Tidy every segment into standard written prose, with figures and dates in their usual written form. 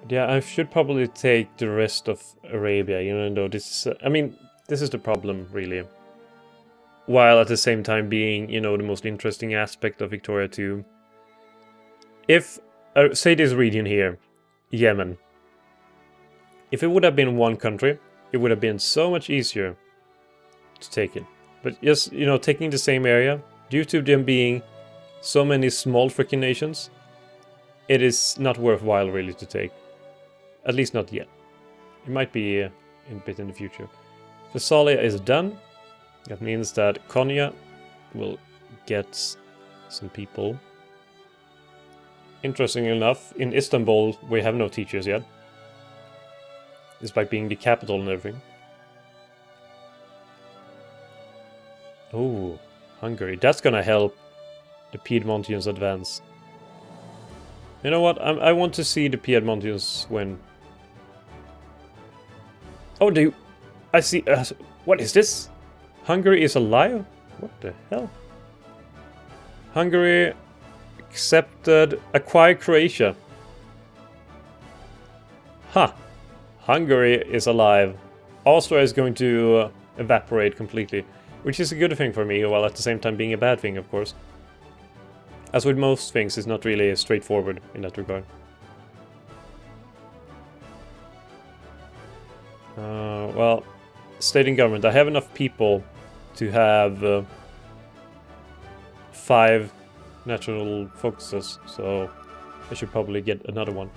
Yeah, I should probably take the rest of Arabia, even though this is... I mean, this is the problem, really. While at the same time being, the most interesting aspect of Victoria too. If, say this region here, Yemen. If it would have been one country, it would have been so much easier to take it. But just, taking the same area, due to them being so many small freaking nations, it is not worthwhile really to take. At least not yet. It might be a bit in the future. Thessalia is done. That means that Konya will get some people. Interestingly enough, in Istanbul we have no teachers yet. Despite being the capital and everything. Oh, Hungary. That's gonna help the Piedmontians advance. You know what? I want to see the Piedmontians win. Oh, I see... what is this? Hungary is alive? What the hell? Hungary accepted... Acquired Croatia. Huh. Hungary is alive. Austria is going to evaporate completely. Which is a good thing for me, while at the same time being a bad thing, of course. As with most things, it's not really straightforward in that regard. Well, state and government. I have enough people to have 5 natural focuses, so I should probably get another one.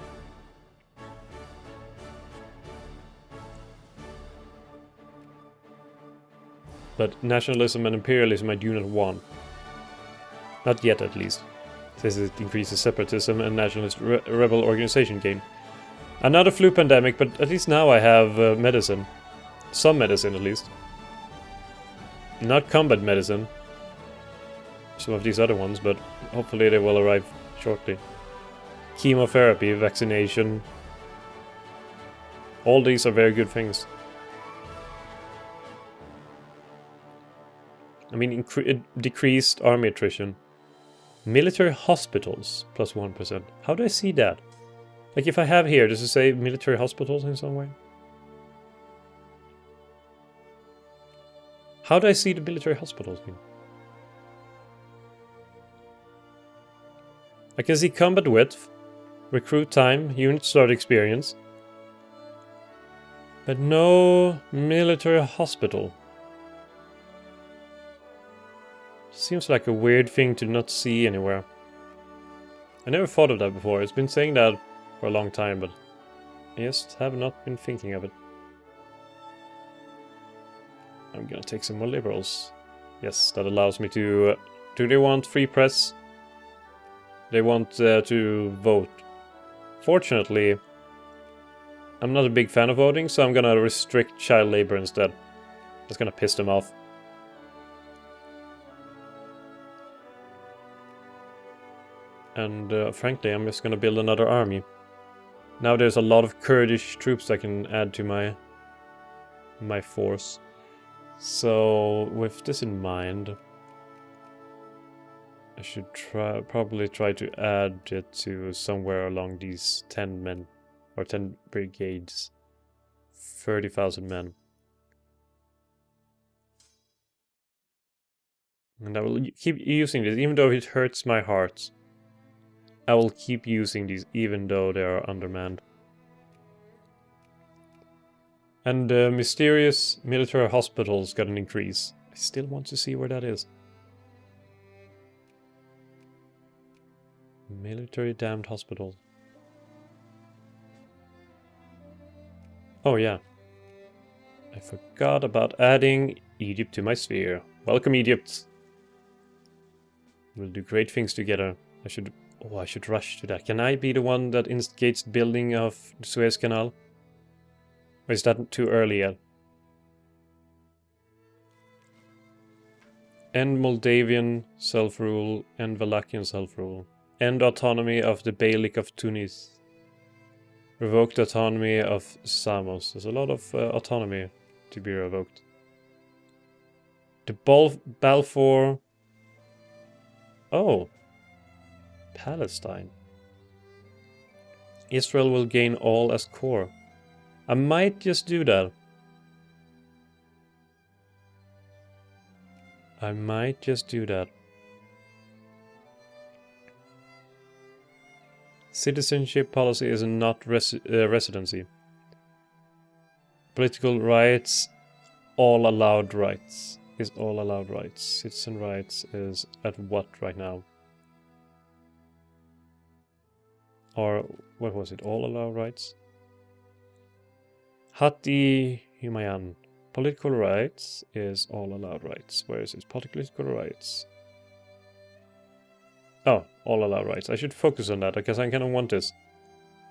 But nationalism and imperialism I do not want. Not yet, at least. Since it increases separatism and nationalist rebel organization gain. Another flu pandemic, but at least now I have medicine. Some medicine, at least. Not combat medicine. Some of these other ones, but hopefully they will arrive shortly. Chemotherapy, vaccination. All these are very good things. I mean, decreased army attrition. Military hospitals, plus 1%. How do I see that? Like, if I have here, does it say military hospitals in some way? How do I see the military hospitals? I can see combat width, recruit time, unit start experience. But no military hospital. Seems like a weird thing to not see anywhere. I never thought of that before. It's been saying that for a long time, but I just have not been thinking of it. I'm gonna take some more liberals. Yes, that allows me to... do they want free press? They want to vote. Fortunately, I'm not a big fan of voting, so I'm gonna restrict child labor instead. That's gonna piss them off. And frankly, I'm just gonna build another army. Now there's a lot of Kurdish troops I can add to my force. So with this in mind, I should probably try to add it to somewhere along these 10 men or 10 brigades. 30,000 men. And I will keep using this, even though it hurts my heart. I will keep using these, even though they are undermanned. And mysterious military hospitals got an increase. I still want to see where that is. Military damned hospitals. Oh yeah. I forgot about adding Egypt to my sphere. Welcome, Egypt. We'll do great things together. I should rush to that. Can I be the one that instigates the building of the Suez Canal? Or is that too early yet? End Moldavian self-rule, end Wallachian self-rule. End autonomy of the Beylik of Tunis. Revoke the autonomy of Samos. There's a lot of autonomy to be revoked. The Balfour... Oh. Palestine. Israel will gain all as core. I might just do that. I might just do that. Citizenship policy is not residency. Political rights, all allowed rights. Is all allowed rights. Citizen rights is at what right now? Or what was it? All allowed rights? Hati Himayan. Political rights is all allowed rights. Where is it? Political rights. Oh, all allowed rights. I should focus on that because I kind of want this.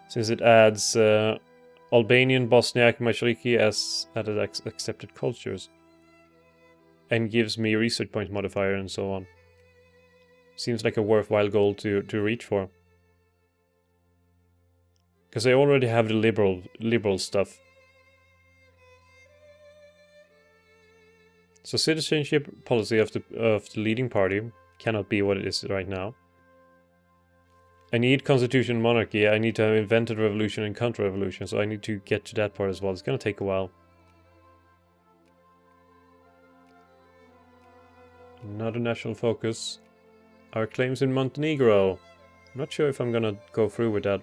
Since it adds Albanian, Bosniak, Mashariki as added accepted cultures. And gives me research point modifier and so on. Seems like a worthwhile goal to reach for. Because I already have the liberal stuff. So citizenship policy of the leading party cannot be what it is right now. I need constitution monarchy. I need to have invented revolution and counter-revolution. So I need to get to that part as well. It's going to take a while. Another national focus. Our claims in Montenegro. I'm not sure if I'm gonna go through with that.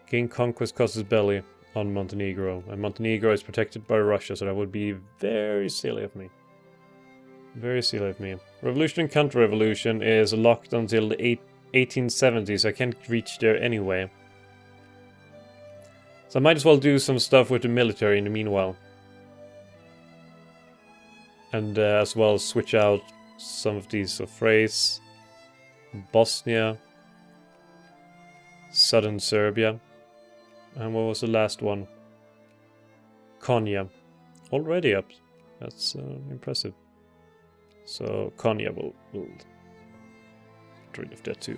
Gain conquest casus belli on Montenegro. And Montenegro is protected by Russia, so that would be very silly of me. Very silly of me. Revolution and counter-revolution is locked until the 1870s, so I can't reach there anyway. So I might as well do some stuff with the military in the meanwhile. And as well switch out some of these Thrace, Bosnia, southern Serbia, and what was the last one? Konya. Already up. That's impressive. So Konya will get rid of that too.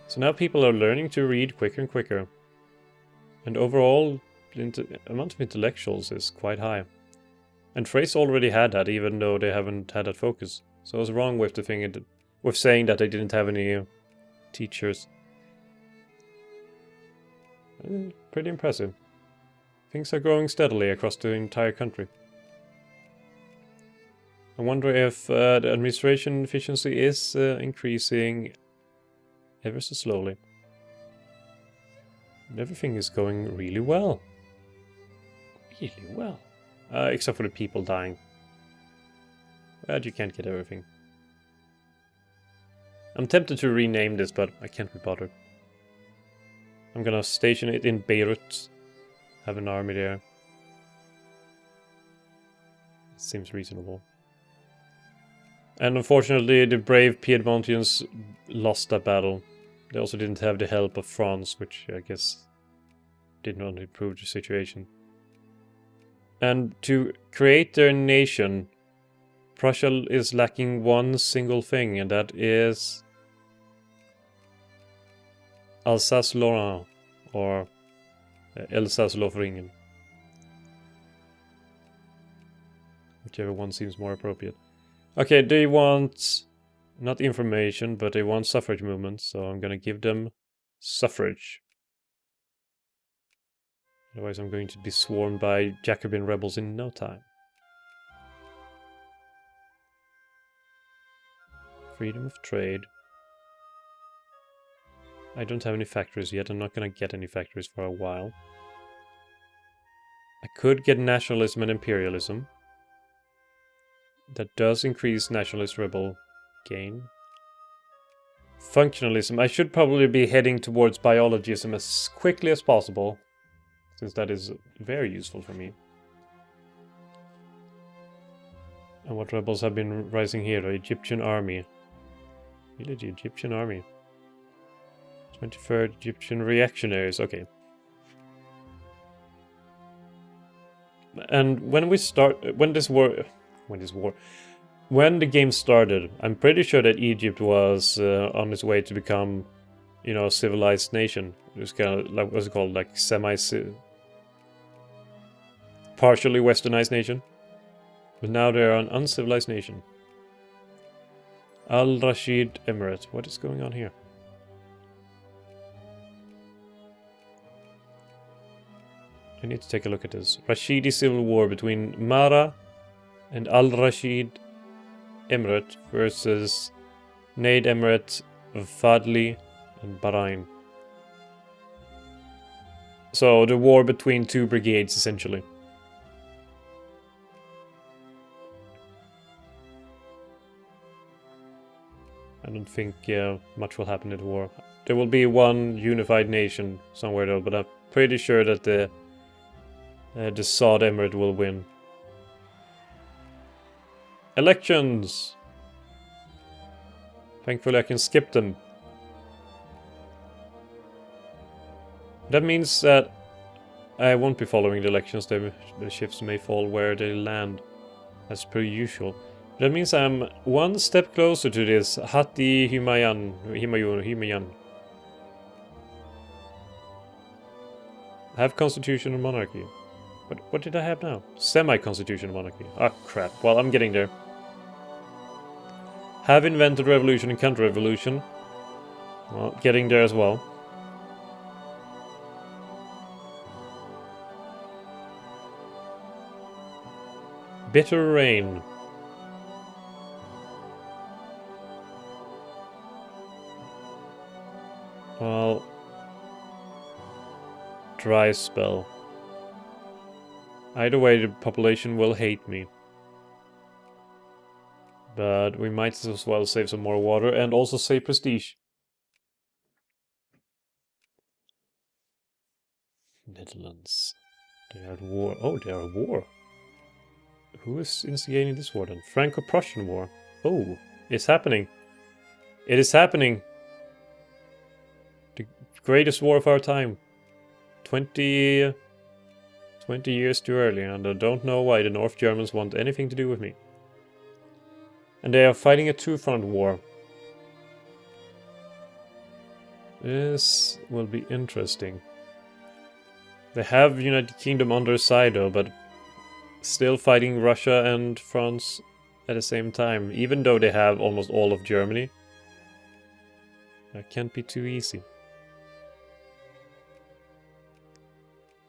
So now people are learning to read quicker and quicker. And overall, the amount of intellectuals is quite high. And Thrace already had that, even though they haven't had that focus. So I was wrong with with saying that they didn't have any teachers. Pretty impressive. Things are growing steadily across the entire country. I wonder if the administration efficiency is increasing ever so slowly. And everything is going really well. Really well. Except for the people dying. But you can't get everything. I'm tempted to rename this, but I can't be bothered. I'm gonna station it in Beirut. Have an army there. It seems reasonable. And unfortunately, the brave Piedmontians lost that battle. They also didn't have the help of France, which I guess did not improve the situation. And to create their nation, Prussia is lacking one single thing, and that is Alsace-Lorraine, or Elsass-Lothringen. Whichever one seems more appropriate. Okay, they want not information, but they want suffrage movement, so I'm gonna give them suffrage. Otherwise I'm going to be swarmed by Jacobin rebels in no time. Freedom of trade. I don't have any factories yet. I'm not gonna get any factories for a while. I could get nationalism and imperialism. That does increase nationalist rebel gain. Functionalism. I should probably be heading towards biologism as quickly as possible, since that is very useful for me. And what rebels have been rising here? The Egyptian army. Really, the Egyptian army. 23rd Egyptian reactionaries. Okay. And when the game started, I'm pretty sure that Egypt was on its way to become, a civilized nation. It was kind of like, what's it called, like partially westernized nation. But now they're an uncivilized nation. Al Rashid Emirate. What is going on here? I need to take a look at this. Rashidi civil war between Mara and Al-Rashid Emirate versus Najd Emirate of Fadli and Bahrain. So the war between two brigades, essentially. I don't think much will happen in the war. There will be one unified nation somewhere though, but I'm pretty sure that the Saud Emirate will win. Elections! Thankfully I can skip them. That means that I won't be following the elections. The ships may fall where they land, as per usual. That means I'm one step closer to this Hati Himayun. I have constitutional monarchy. But what did I have now? Semi-constitutional monarchy. Ah, crap. Well, I'm getting there. Have invented revolution and counter-revolution. Well, getting there as well. Bitter rain. Well, dry spell. Either way, the population will hate me. But we might as well save some more water and also save prestige. Netherlands. They are at war. Oh, they are at war. Who is instigating this war then? Franco-Prussian war. Oh, it's happening. It is happening. The greatest war of our time. 20 years too early, and I don't know why the North Germans want anything to do with me. And they are fighting a two-front war. This will be interesting. They have United Kingdom on their side though, but still fighting Russia and France at the same time, even though they have almost all of Germany. That can't be too easy.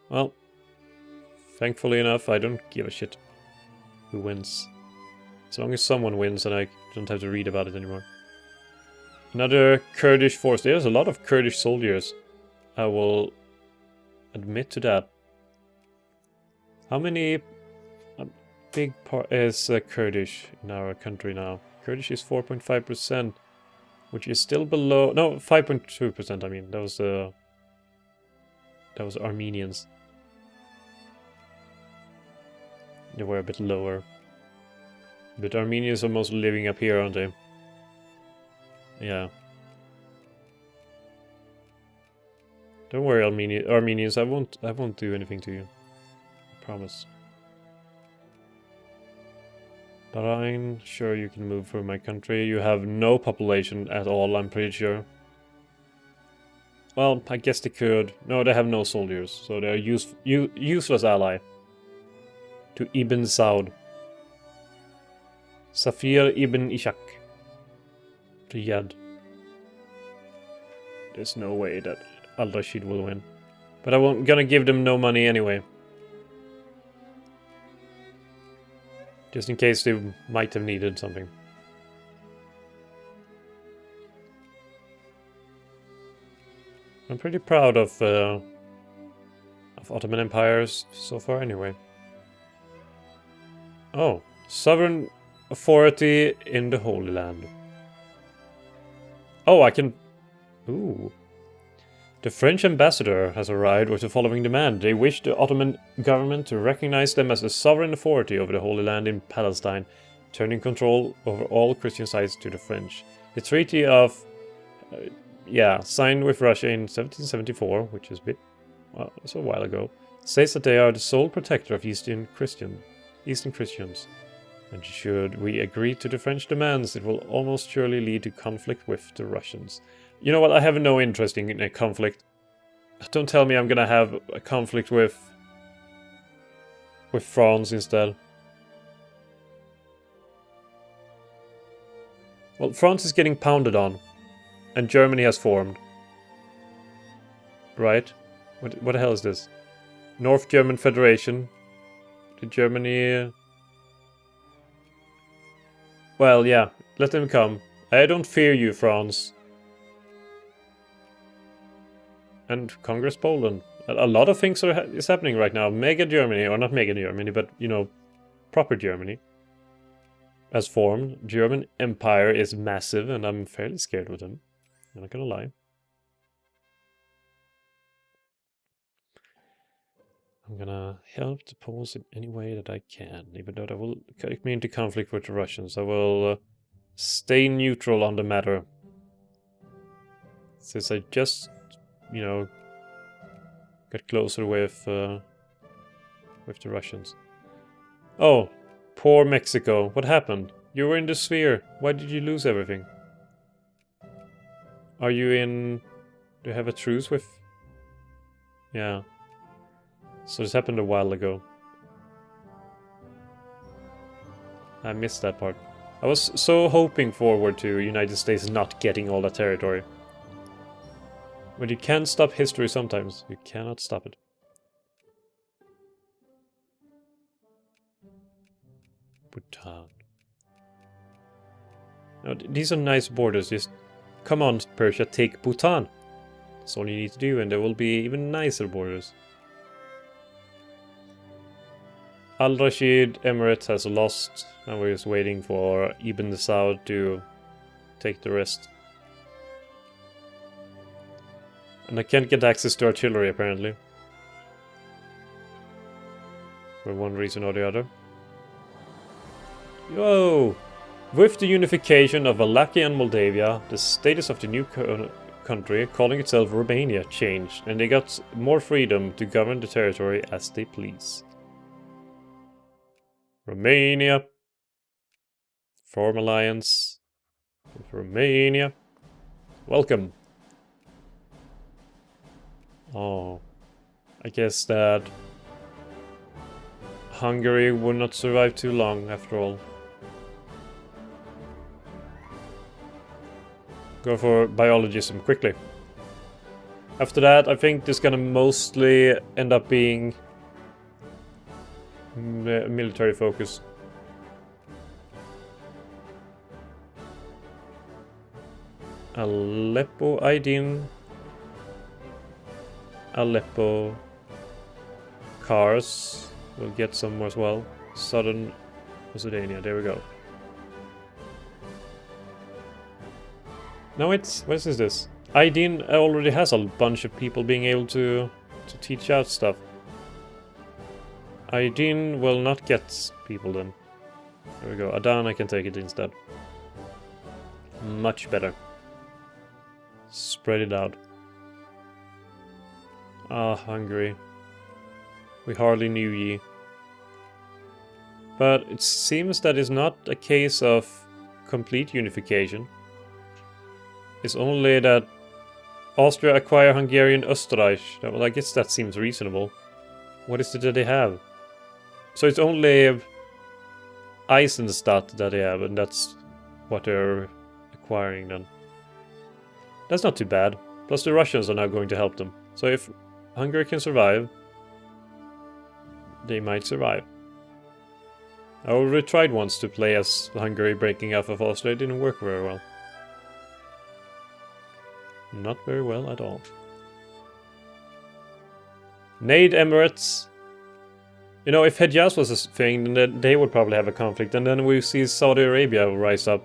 Well, thankfully enough, I don't give a shit who wins. As long as someone wins and I don't have to read about it anymore. Another Kurdish force. There's a lot of Kurdish soldiers. I will admit to that. How many big part is Kurdish in our country now? Kurdish is 4.5%, which is still below. No, 5.2%. I mean, that was Armenians. They were a bit lower. But Armenians are mostly living up here, aren't they? Yeah. Don't worry, Armenians. I won't do anything to you. I promise. Bahrain, sure you can move through my country. You have no population at all, I'm pretty sure. Well, I guess they could. No, they have no soldiers, so they're useless ally to Ibn Saud. Safir ibn Ishaq. Riyadh. There's no way that Al-Rashid will win. But I'm gonna give them no money anyway. Just in case they might have needed something. I'm pretty proud of Ottoman Empire so far anyway. Oh, sovereign authority in the Holy Land. Oh, I can... Ooh. The French ambassador has arrived with the following demand. They wish the Ottoman government to recognize them as a sovereign authority over the Holy Land in Palestine, turning control over all Christian sites to the French. The Treaty of... signed with Russia in 1774, which is a bit... well, it's a while ago, says that they are the sole protector of Eastern Christians. And should we agree to the French demands, it will almost surely lead to conflict with the Russians. You know what, I have no interest in a conflict. Don't tell me I'm gonna have a conflict with France instead. Well, France is getting pounded on. And Germany has formed. Right? What the hell is this? North German Federation. Did Germany... Well, yeah, let them come. I don't fear you, France. And Congress Poland. A lot of things is happening right now. Mega Germany, or not Mega Germany, but, you know, proper Germany. As formed. German Empire is massive, and I'm fairly scared with them. I'm not gonna lie. I'm gonna help the Poles in any way that I can, even though that will get me into conflict with the Russians. I will stay neutral on the matter. Since I just, you know, got closer with the Russians. Oh, poor Mexico. What happened? You were in the sphere. Why did you lose everything? Are you in... Do you have a truce with... Yeah. So this happened a while ago. I missed that part. I was so hoping forward to United States not getting all that territory. But you can stop history sometimes. You cannot stop it. Bhutan. Now, these are nice borders. Just come on, Persia, take Bhutan. That's all you need to do, and there will be even nicer borders. Al-Rashid Emirate has lost, and we're just waiting for Ibn Saud to take the rest. And I can't get access to artillery, apparently. For one reason or the other. Yo! With the unification of Wallachia and Moldavia, the status of the new country, calling itself Romania, changed, and they got more freedom to govern the territory as they please. Romania. Form alliance with Romania. Welcome. Oh, I guess that Hungary would not survive too long after all. Go for biologism quickly. After that, I think this is gonna mostly end up being military focus. Aleppo, Aydin. Aleppo. Kars. We'll get some more as well. Southern Macedonia, there we go. No, it's... what is this? Aydin already has a bunch of people being able to teach out stuff. Aydin will not get people then. There we go. Adan, I can take it instead. Much better. Spread it out. Ah, Hungary. We hardly knew ye. But it seems that it's not a case of complete unification. It's only that Austria acquire Hungarian Österreich. Well, I guess that seems reasonable. What is it that they have? So it's only Eisenstadt that they have, and that's what they're acquiring then. That's not too bad. Plus the Russians are now going to help them. So if Hungary can survive, they might survive. I already tried once to play as Hungary breaking off of Austria. It didn't work very well. Not very well at all. Nade Emirates. You know, if Hejaz was a thing, then they would probably have a conflict. And then we see Saudi Arabia rise up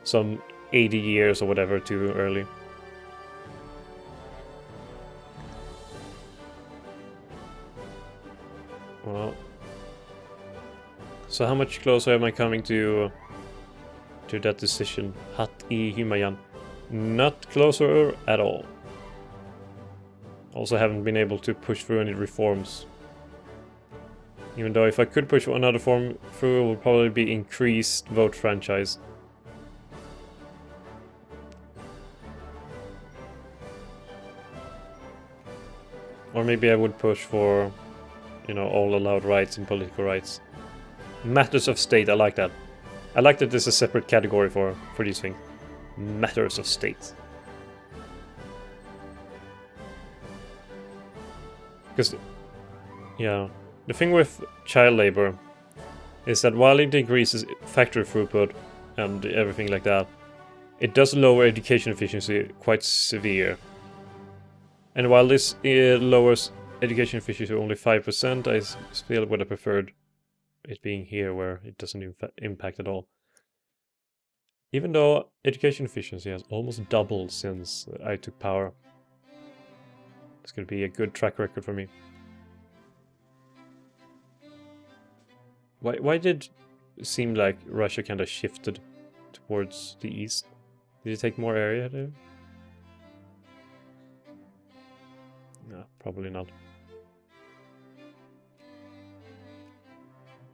some 80 years or whatever too early. Well. So how much closer am I coming to that decision? Hat-i-Humayun. Not closer at all. Also haven't been able to push through any reforms. Even though if I could push another form through, it would probably be increased vote franchise. Or maybe I would push for, you know, all allowed rights and political rights. Matters of state, I like that. I like that there's a separate category for these things. Matters of state. Because Yeah. The thing with child labor is that while it increases factory throughput and everything like that, it does lower education efficiency quite severe. And while this lowers education efficiency only 5%, I still would have preferred it being here where it doesn't impact at all. Even though education efficiency has almost doubled since I took power. It's going to be a good track record for me. Why did it seem like Russia kind of shifted towards the east? Did it take more area there? No, probably not.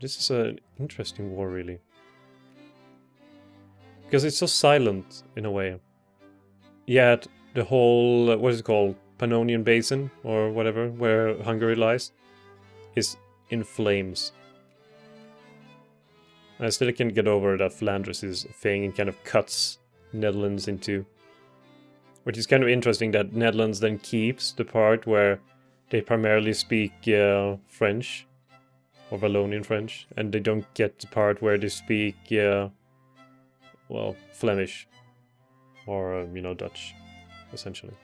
This is an interesting war, really. Because it's so silent, in a way. Yet, the whole, what is it called? Pannonian Basin, or whatever, where Hungary lies, is in flames. I still can't get over that Flanders is a thing and kind of cuts Netherlands in two. Which is kind of interesting that Netherlands then keeps the part where they primarily speak French, or Wallonian French, and they don't get the part where they speak, well, Flemish, or, Dutch, essentially.